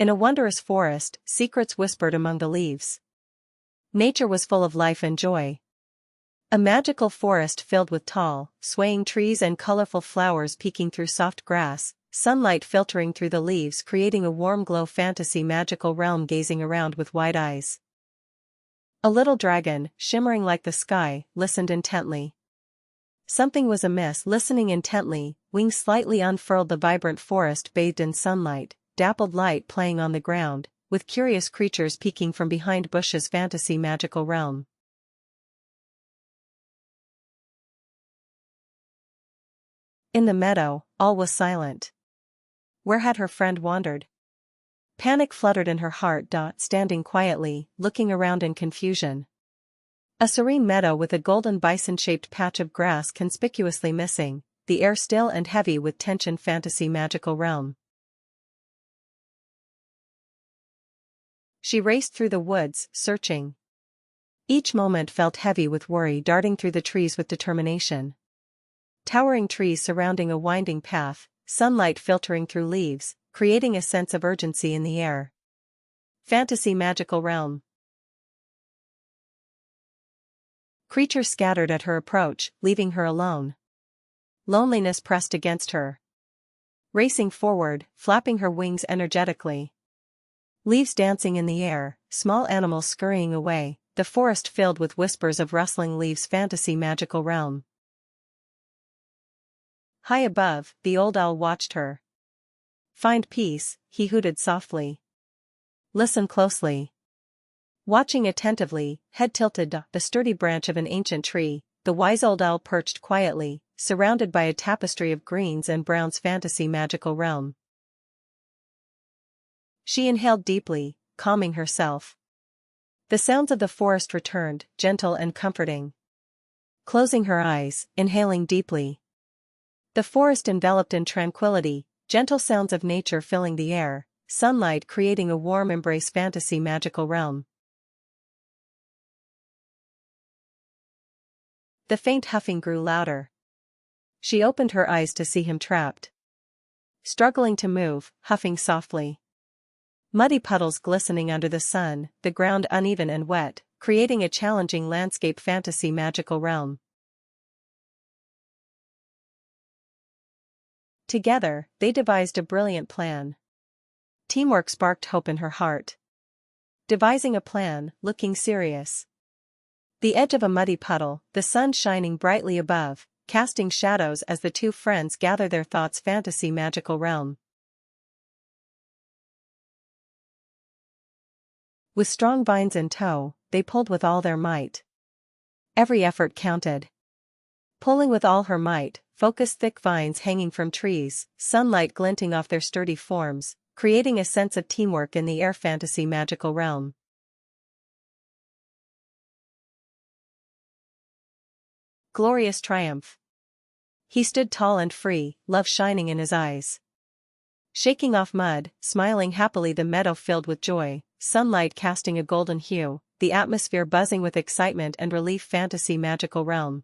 In a wondrous forest, secrets whispered among the leaves. Nature was full of life and joy. A magical forest filled with tall, swaying trees and colorful flowers peeking through soft grass, sunlight filtering through the leaves creating a warm glow fantasy magical realm gazing around with wide eyes. A little dragon, shimmering like the sky, listened intently. Something was amiss. Listening intently, wings slightly unfurled. The vibrant forest bathed in sunlight, dappled light playing on the ground, with curious creatures peeking from behind bushes fantasy magical realm. In the meadow, all was silent. Where had her friend wandered? Panic fluttered in her heart. Standing quietly, looking around in confusion. A serene meadow with a golden bison-shaped patch of grass conspicuously missing, the air still and heavy with tension fantasy magical realm. She raced through the woods, searching. Each moment felt heavy with worry, darting through the trees with determination. Towering trees surrounding a winding path, sunlight filtering through leaves, creating a sense of urgency in the air. Fantasy magical realm. Creatures scattered at her approach, leaving her alone. Loneliness pressed against her. Racing forward, flapping her wings energetically. Leaves dancing in the air, small animals scurrying away, the forest filled with whispers of rustling leaves fantasy magical realm. High above, the old owl watched her. Find peace, he hooted softly. Listen closely. Watching attentively, head tilted, the sturdy branch of an ancient tree, the wise old owl perched quietly, surrounded by a tapestry of greens and browns fantasy magical realm. She inhaled deeply, calming herself. The sounds of the forest returned, gentle and comforting. Closing her eyes, inhaling deeply. The forest enveloped in tranquility, gentle sounds of nature filling the air, sunlight creating a warm embrace fantasy magical realm. The faint huffing grew louder. She opened her eyes to see him trapped. Struggling to move, huffing softly. Muddy puddles glistening under the sun, the ground uneven and wet, creating a challenging landscape fantasy magical realm. Together, they devised a brilliant plan. Teamwork sparked hope in her heart. Devising a plan, looking serious. The edge of a muddy puddle, the sun shining brightly above, casting shadows as the two friends gather their thoughts fantasy magical realm. With strong vines in tow, they pulled with all their might. Every effort counted. Pulling with all her might, focused thick vines hanging from trees, sunlight glinting off their sturdy forms, creating a sense of teamwork in the air fantasy magical realm. Glorious triumph. He stood tall and free, love shining in his eyes. Shaking off mud, smiling happily, the meadow filled with joy, sunlight casting a golden hue, the atmosphere buzzing with excitement and relief fantasy magical realm.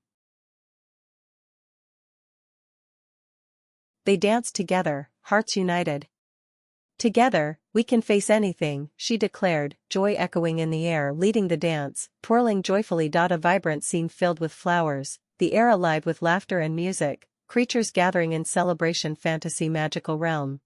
They danced together, hearts united. Together, we can face anything, she declared, joy echoing in the air, leading the dance, twirling joyfully. A vibrant scene filled with flowers, the air alive with laughter and music, creatures gathering in celebration fantasy magical realm.